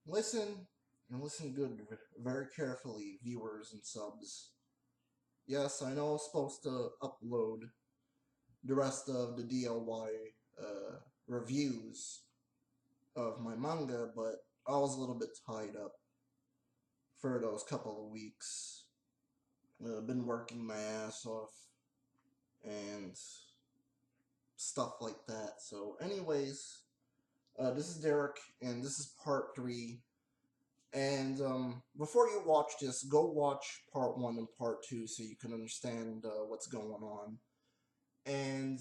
Listen, and listen good, very carefully, viewers and subs. Yes, I know I was supposed to upload the rest of the DLY reviews of my manga, but I was a little bit tied up for those couple of weeks. Been working my ass off and stuff like that. So, anyways, this is Derrick, and this is part 3. And before you watch this, go watch part 1 and part 2 so you can understand what's going on. And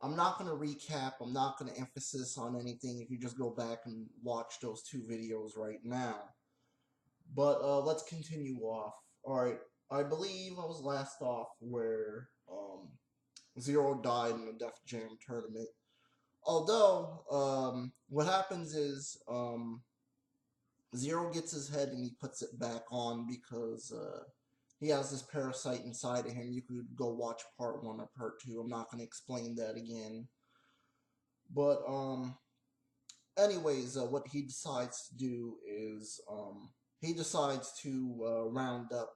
I'm not going to recap, I'm not going to emphasis on anything if you just go back and watch those 2 videos right now. But let's continue off. Alright, I believe I was last off where Zero died in the Def Jam tournament. Although, what happens is Zero gets his head and he puts it back on because he has this parasite inside of him. You could go watch part 1 or part 2. I'm not going to explain that again. But, anyways, what he decides to do is he decides to round up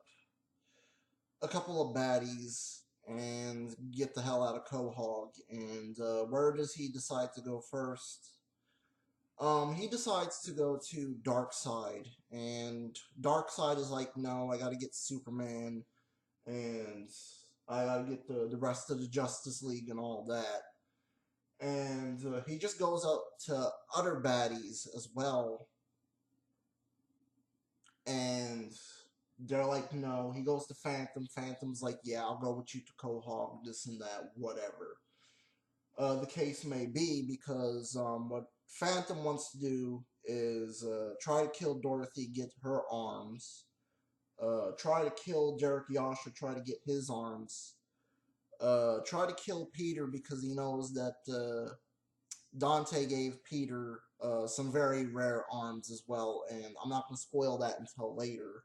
a couple of baddies and get the hell out of Quahog. And where does he decide to go first? He decides to go to Darkseid, and Darkseid is like, no, I gotta get Superman, and I gotta get the rest of the Justice League and all that. And he just goes up to other baddies as well, and they're like, no. He goes to Phantom. Phantom's like, yeah, I'll go with you to Quahog, this and that, whatever. The case may be, because what Phantom wants to do is try to kill Dorothy, get her arms, try to kill Derrick Yasha, try to get his arms, try to kill Peter because he knows that Dante gave Peter some very rare arms as well, and I'm not going to spoil that until later.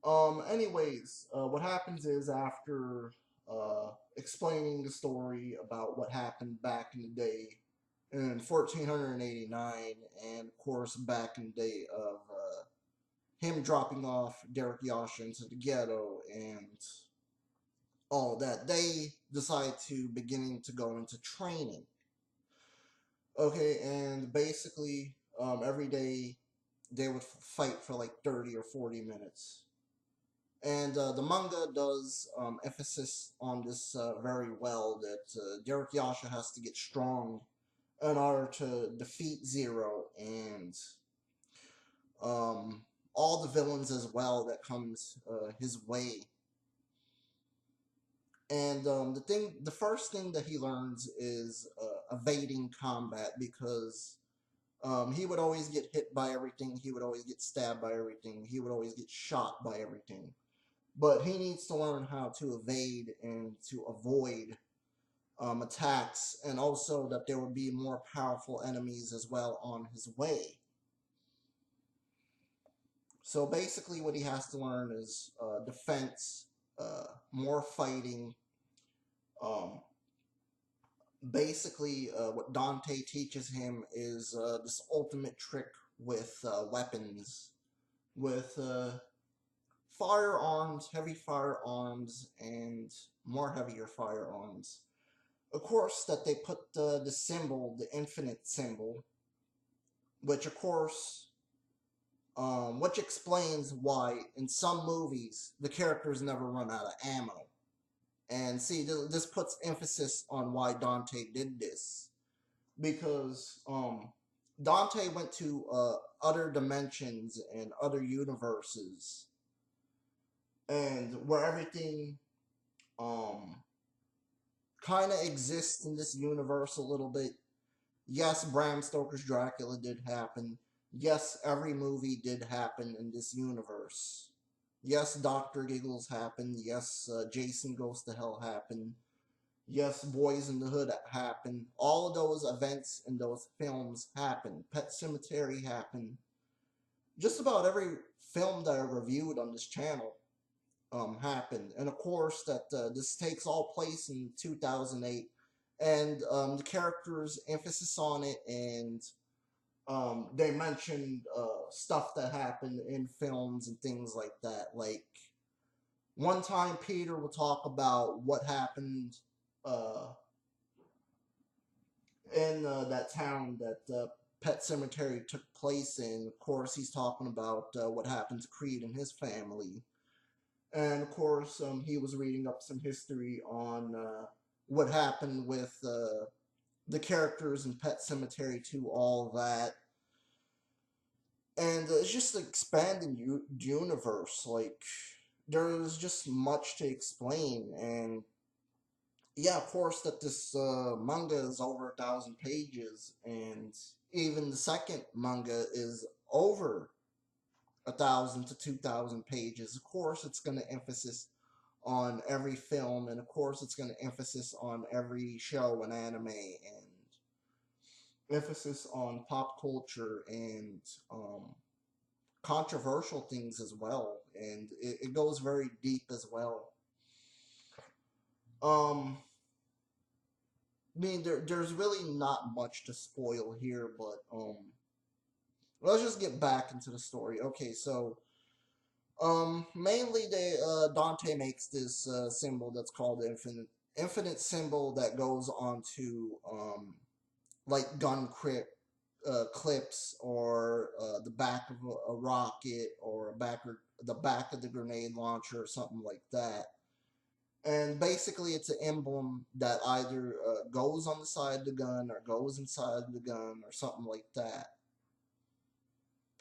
Anyways, what happens is after explaining the story about what happened back in the day in 1489, and of course back in the day of him dropping off Derrick Yasha into the ghetto and all that, they decide to beginning to go into training. Okay, and basically every day they would fight for like 30 or 40 minutes. And the manga does emphasis on this very well, that Derrick Yasha has to get strong in order to defeat Zero and all the villains as well that comes his way. And the first thing that he learns is evading combat, because he would always get hit by everything, he would always get stabbed by everything, he would always get shot by everything. But he needs to learn how to evade and to avoid attacks, and also that there would be more powerful enemies as well on his way. So basically what he has to learn is defense, more fighting. Um, basically what Dante teaches him is this ultimate trick with weapons, with firearms, heavy firearms, and more heavier firearms. Of course, that they put the symbol, the infinite symbol, which of course, which explains why in some movies the characters never run out of ammo. And see, this puts emphasis on why Dante did this, because Dante went to other dimensions and other universes, and where everything um, kind of exists in this universe a little bit. Yes, Bram Stoker's Dracula did happen. Yes, every movie did happen in this universe. Yes, Dr. Giggles happened. Yes, Jason Goes to Hell happened. Yes, Boys in the Hood happened. All of those events in those films happened. Pet Sematary happened. Just about every film that I reviewed on this channel happened. And of course, that this takes all place in 2008. And the character's emphasis on it, and they mentioned stuff that happened in films and things like that. Like one time, Peter will talk about what happened uh, in that town that Pet Cemetery took place in. Of course, he's talking about what happened to Creed and his family. And of course, he was reading up some history on what happened with the characters in Pet Cemetery to all that. And it's just expanding universe. Like, there's just much to explain. And yeah, of course, that this manga is over 1,000 pages, and even the second manga is over 1,000 to 2,000 pages. Of course, it's going to emphasis on every film, and of course, it's going to emphasis on every show and anime, and emphasis on pop culture and controversial things as well, and it goes very deep as well. Um, I mean, there's really not much to spoil here, but let's just get back into the story. Okay, so mainly they Dante makes this symbol that's called the infinite symbol that goes onto like clips or the back of a rocket or the back of the grenade launcher or something like that. And basically, it's an emblem that either goes on the side of the gun or goes inside the gun or something like that.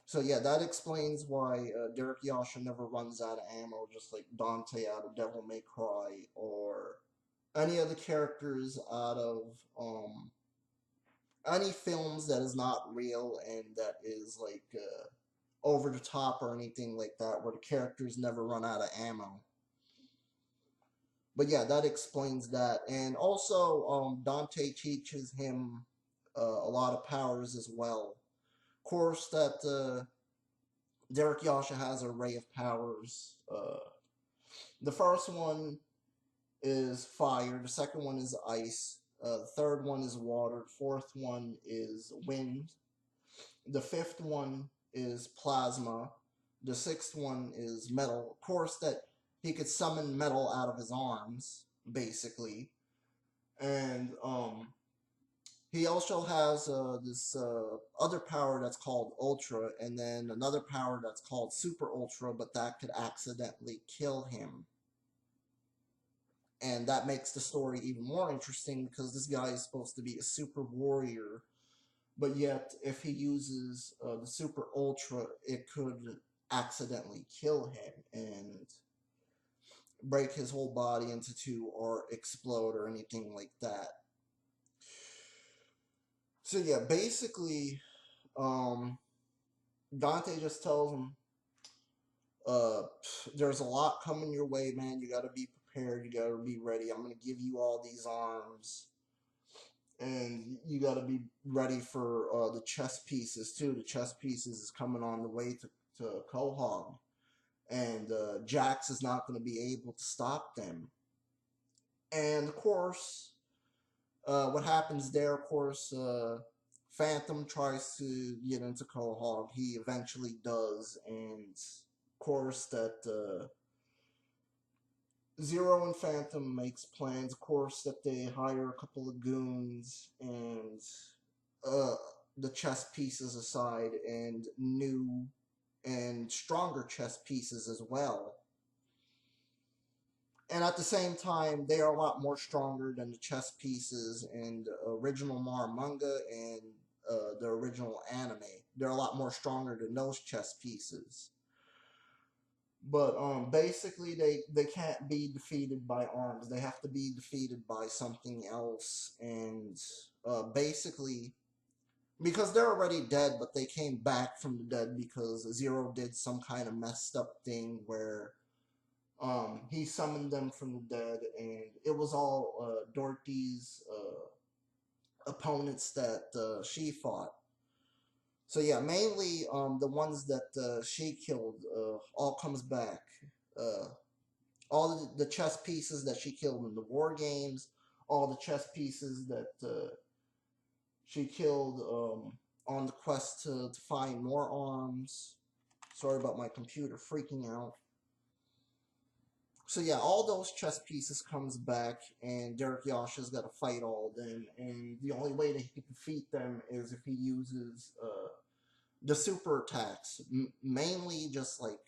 So yeah, that explains why Derrick Yasha never runs out of ammo, just like Dante out of Devil May Cry, or any of the characters out of any films that is not real and that is like over the top or anything like that, where the characters never run out of ammo. But yeah, that explains that. And also, Dante teaches him a lot of powers as well. Of course, that Derek Yasha has an array of powers. The first one is fire. The second one is ice. The third one is water. The fourth one is wind. The fifth one is plasma. The sixth one is metal. Of course, that he could summon metal out of his arms, basically. And he also has this other power that's called Ultra, and then another power that's called Super Ultra, but that could accidentally kill him. And that makes the story even more interesting because this guy is supposed to be a super warrior, but yet if he uses the Super Ultra, it could accidentally kill him and break his whole body into two or explode or anything like that. So yeah, basically, um, Dante just tells him, uh, there's a lot coming your way, man. You gotta be prepared. You gotta be ready. I'm gonna give you all these arms, and you gotta be ready for the chess pieces too. The chess pieces is coming on the way to Quahog, and Jax is not gonna be able to stop them. And of course, what happens there? Of course, Phantom tries to get into Quahog. He eventually does, and of course that Zero and Phantom makes plans. Of course that they hire a couple of goons and uh, the chess pieces aside, and new and stronger chess pieces as well. And at the same time, they are a lot more stronger than the chess pieces in the original Mar manga and the original anime. They're a lot more stronger than those chess pieces. But basically, they can't be defeated by arms. They have to be defeated by something else. And basically, because they're already dead, but they came back from the dead because Zero did some kind of messed up thing where he summoned them from the dead, and it was all Dorothy's opponents that she fought. So yeah, mainly the ones that she killed all comes back. Uh, all the chess pieces that she killed in the war games, all the chess pieces that she killed on the quest to find more arms. Sorry about my computer freaking out. So yeah, all those chess pieces comes back, and Derek Yasha's got to fight all of them, and the only way that he can defeat them is if he uses the super attacks, mainly just like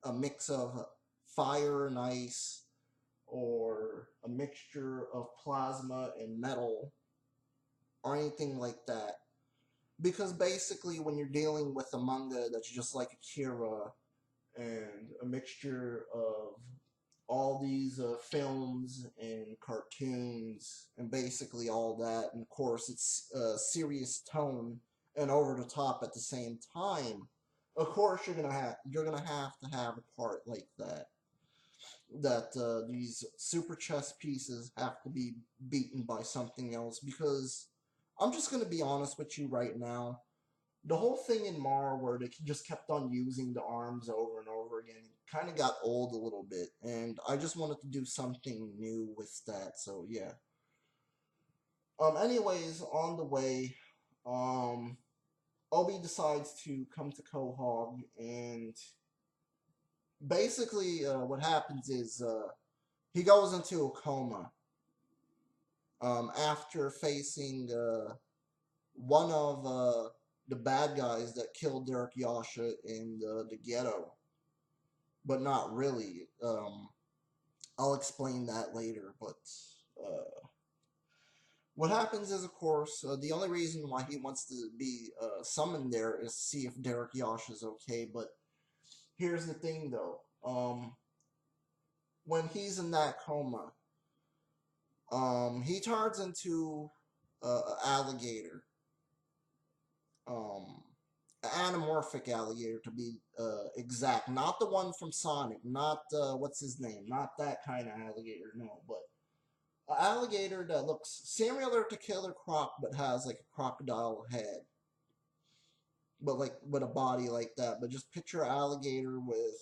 a mix of fire and ice, or a mixture of plasma and metal, or anything like that. Because basically, when you're dealing with a manga that's just like Akira and a mixture of all these films and cartoons and basically all that, and of course it's a serious tone and over the top at the same time. Of course, you're gonna have to have a part like that. That these super chess pieces have to be beaten by something else, because I'm just gonna be honest with you right now. The whole thing in Mar where they just kept on using the arms over and over again kind of got old a little bit, and I just wanted to do something new with that. So yeah. Anyways, on the way, um, Obi decides to come to Quahog, and basically, what happens is he goes into a coma after facing one of the bad guys that killed Derek Yasha in the ghetto, but not really. I'll explain that later. But what happens is, of course, the only reason why he wants to be summoned there is to see if Derek Yasha is okay. But here's the thing, though. When he's in that coma, he turns into an alligator. Um, Anamorphic alligator to be exact, not the one from Sonic, not what's his name, not that kind of alligator, no, but an alligator that looks similar to Killer Croc but has like a crocodile head, but like with a body like that. But just picture alligator with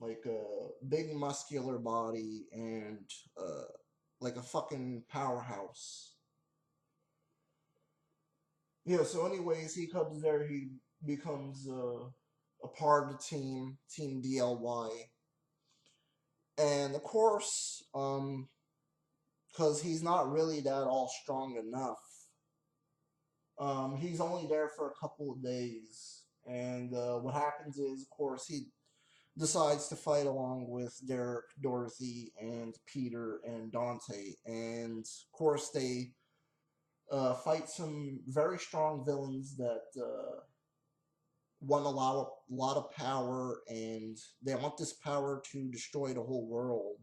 like a big muscular body and like a fucking powerhouse. Yeah, so anyways, he comes there, he becomes a part of the team, Team DLY. And of course, because he's not really that all strong enough, he's only there for a couple of days. And what happens is, of course, he decides to fight along with Derek, Dorothy, and Peter and Dante. And of course, they fight some very strong villains that want a lot of power, and they want this power to destroy the whole world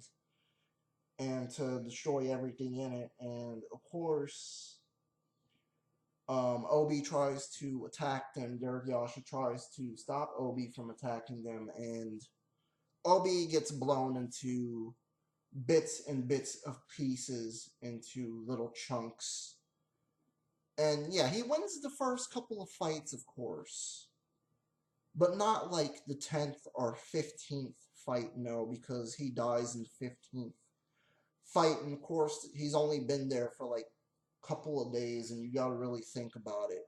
and to destroy everything in it. And of course, Obi tries to attack them. Derek Yasha tries to stop Obi from attacking them, and Obi gets blown into bits and bits of pieces, into little chunks. And yeah, he wins the first couple of fights, of course, but not like the 10th or 15th fight, no, because he dies in the 15th fight, and of course, he's only been there for like a couple of days, and you gotta really think about it.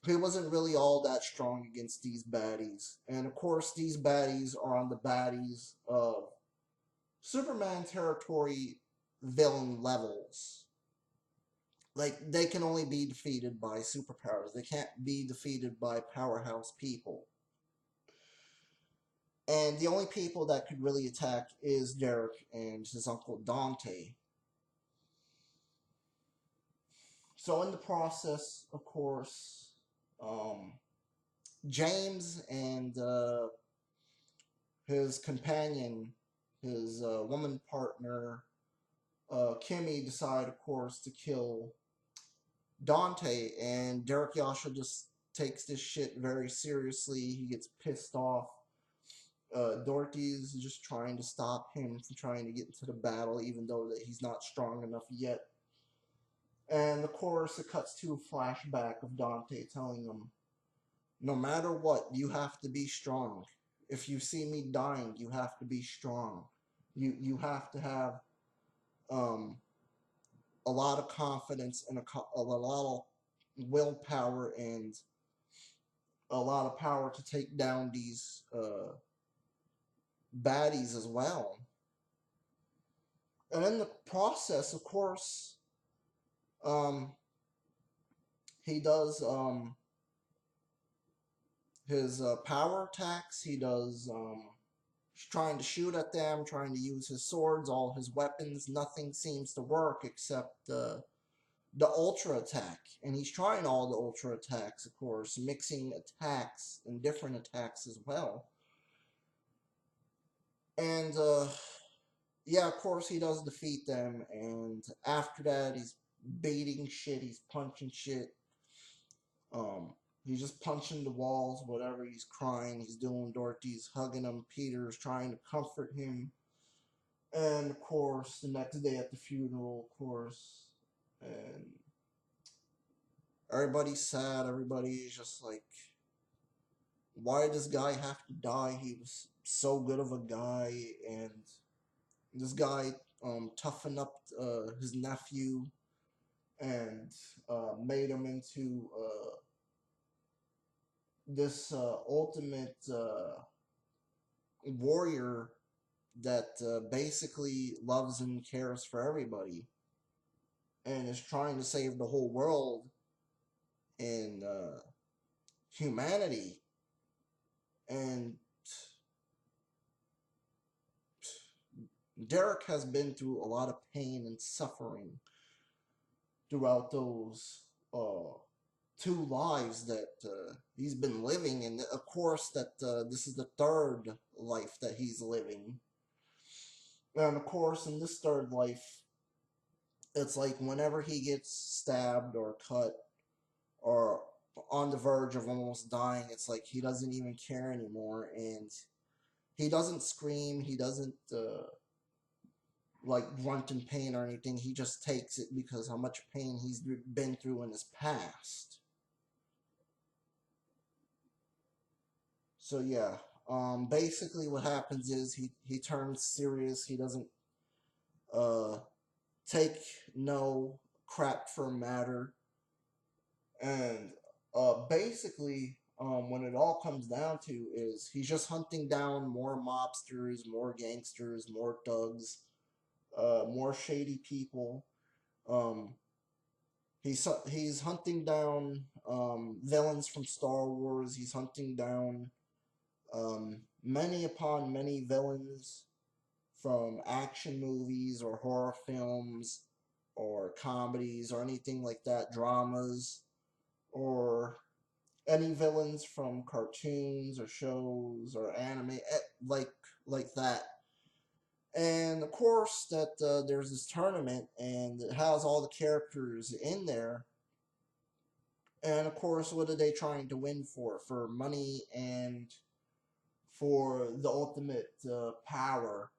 He wasn't really all that strong against these baddies, and of course, these baddies are on the baddies of Superman territory villain levels. Like, they can only be defeated by superpowers. They can't be defeated by powerhouse people. And the only people that could really attack is Derek and his uncle Dante. So in the process, of course, um, James and his companion, his woman partner, Kimmy, decide, of course, to kill Dante. And Derek Yasha just takes this shit very seriously. He gets pissed off. Dorothy's just trying to stop him from trying to get into the battle, even though that he's not strong enough yet. And of course, it cuts to a flashback of Dante telling him, no matter what, you have to be strong. If you see me dying, you have to be strong. You have to have um, a lot of confidence and a lot of willpower and a lot of power to take down these baddies as well. And in the process, of course, um, he does his power attacks. He does trying to shoot at them, trying to use his swords, all his weapons. Nothing seems to work except the ultra attack. And he's trying all the ultra attacks, of course, mixing attacks and different attacks as well. And yeah, of course, he does defeat them. And after that, he's beating shit, he's punching shit. Um, he's just punching the walls, whatever. He's crying, he's doing Dorothy's hugging him. Peter's trying to comfort him. And of course, the next day at the funeral, of course, and everybody's sad. Everybody's just like, why did this guy have to die? He was so good of a guy, and this guy toughened up his nephew and made him into this ultimate warrior that basically loves and cares for everybody and is trying to save the whole world and humanity. And Derrick has been through a lot of pain and suffering throughout those two lives that he's been living, and of course that this is the third life that he's living. And of course, in this third life, it's like whenever he gets stabbed or cut or on the verge of almost dying, it's like he doesn't even care anymore, and he doesn't scream, he doesn't like grunt in pain or anything. He just takes it because how much pain he's been through in his past. So yeah, basically what happens is he turns serious. He doesn't uh take no crap for a matter, and basically when it all comes down to is he's just hunting down more mobsters, more gangsters, more thugs, more shady people. Um, he's hunting down villains from Star Wars. He's hunting down many upon many villains from action movies or horror films or comedies or anything like that, dramas, or any villains from cartoons or shows or anime, like like that. And of course, that there's this tournament, and it has all the characters in there. And of course, what are they trying to win for? For money and for the ultimate power.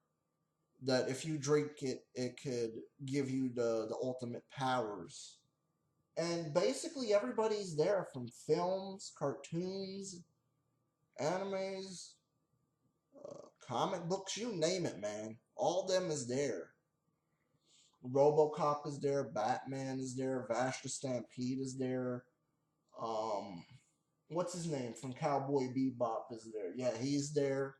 That if you drink it, it could give you the ultimate powers. And basically, everybody's there from films, cartoons, animes, comic books, you name it, man. All them is there. RoboCop is there, Batman is there, Vash the Stampede is there. Um, what's his name from Cowboy Bebop is there? Yeah, he's there.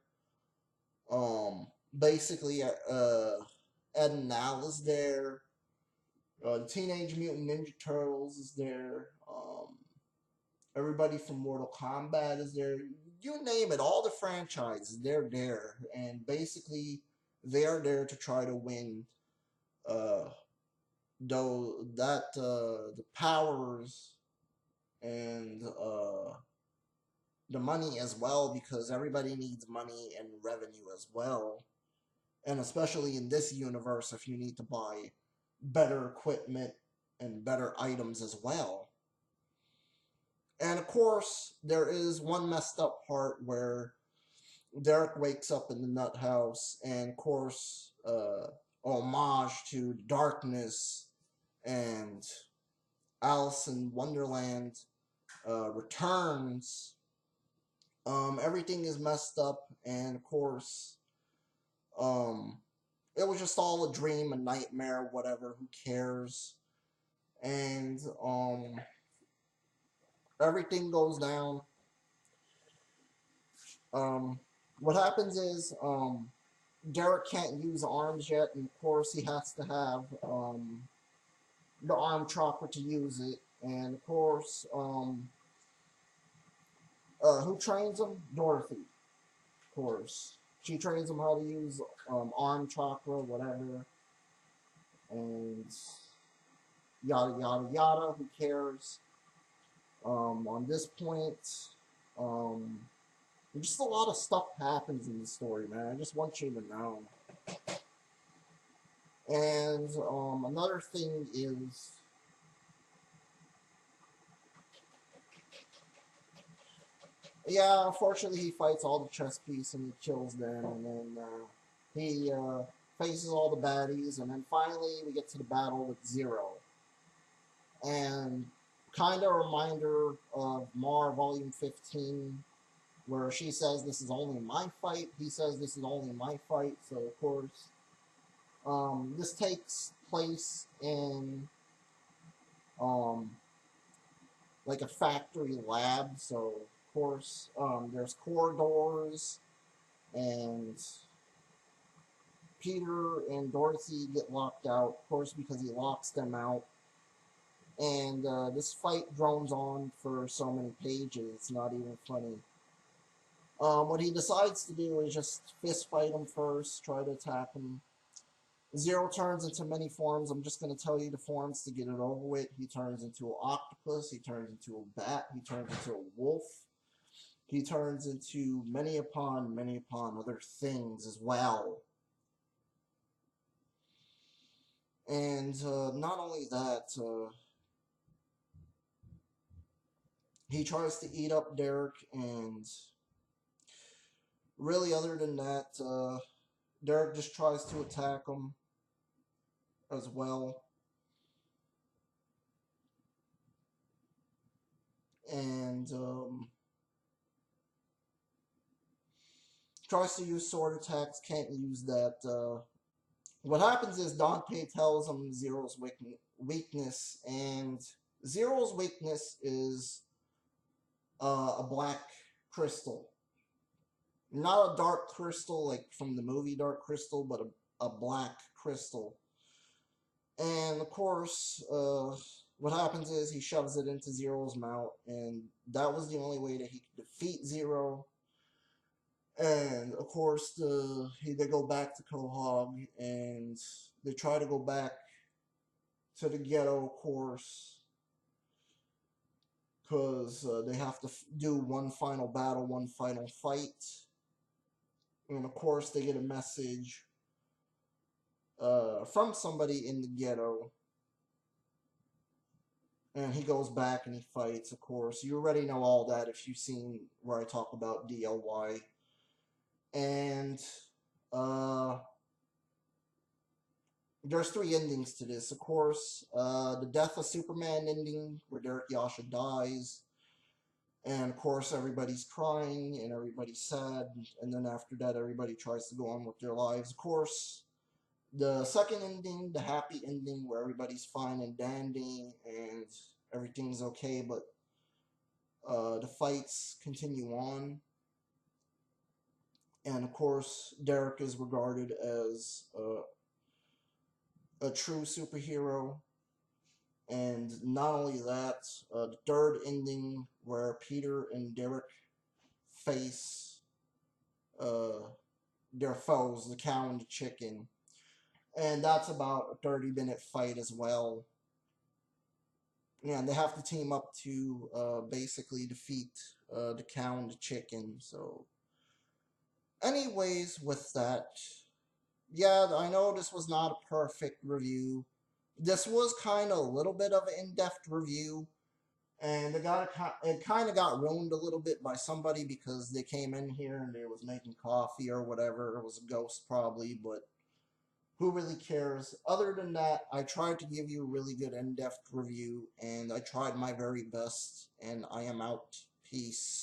Basically, Ed and Al is there. The Teenage Mutant Ninja Turtles is there. Everybody from Mortal Kombat is there. You name it, all the franchises, they're there. And basically, they're there to try to win though that the powers and the money as well, because everybody needs money and revenue as well. And especially in this universe, if you need to buy better equipment and better items as well. And of course, there is one messed up part where Derrick wakes up in the nut house, and of course, homage to Darkness and Alice in Wonderland returns. Everything is messed up, and of course, it was just all a dream, a nightmare, whatever. Who cares? And everything goes down. Um, what happens is Derrick can't use arms yet, and of course he has to have the arm chopper to use it. And of course, who trains him? Dorothy, of course. She trains him how to use arm chakra, whatever, and yada yada yada. Who cares? On this point, um, just a lot of stuff happens in the story, man. I just want you to know. And another thing is, yeah, unfortunately, he fights all the chess piece and he kills them, and then he faces all the baddies, and then finally we get to the battle with Zero. And kind of a reminder of Mar Volume 15, where she says, "This is only my fight." He says, "This is only my fight." So, of course, this takes place in um, like a factory lab. So, of course, there's corridors, and Peter and Dorothy get locked out, of course, because he locks them out. And this fight drones on for so many pages, it's not even funny. What he decides to do is just fist fight him first, try to attack him. Zero turns into many forms. I'm just going to tell you the forms to get it over with. He turns into an octopus, he turns into a bat, he turns into a wolf, he turns into many upon other things as well. And not only that, he tries to eat up Derrick, and really, other than that, Derrick just tries to attack him as well. And tries to use sword attacks, can't use that. What happens is Dante tells him Zero's weakness, and Zero's weakness is a black crystal. Not a dark crystal like from the movie Dark Crystal, but a black crystal. And of course, what happens is he shoves it into Zero's mouth, and that was the only way that he could defeat Zero. And of course, they go back to Quahog, and they try to go back to the ghetto, of course, because they have to do one final battle, one final fight. And of course, they get a message from somebody in the ghetto, and he goes back and he fights. Of course, you already know all that if you've seen where I talk about DLY. And uh, there's three endings to this. Of course, the death of Superman ending, where Derek Yasha dies, and of course everybody's crying and everybody's sad, and then after that everybody tries to go on with their lives. Of course, the second ending, the happy ending, where everybody's fine and dandy and everything's okay, but the fights continue on. And of course, Derek is regarded as a true superhero. And not only that, the third ending, where Peter and Derek face uh, their foes, the cow and the chicken. And that's about a 30-minute fight as well. And they have to team up to basically defeat the cow and the chicken. So, anyways, with that, yeah, I know this was not a perfect review. This was kind of a little bit of an in-depth review, and it kind of got ruined a little bit by somebody because they came in here and they was making coffee or whatever. It was a ghost probably, but who really cares? Other than that, I tried to give you a really good in-depth review, and I tried my very best, and I am out. Peace.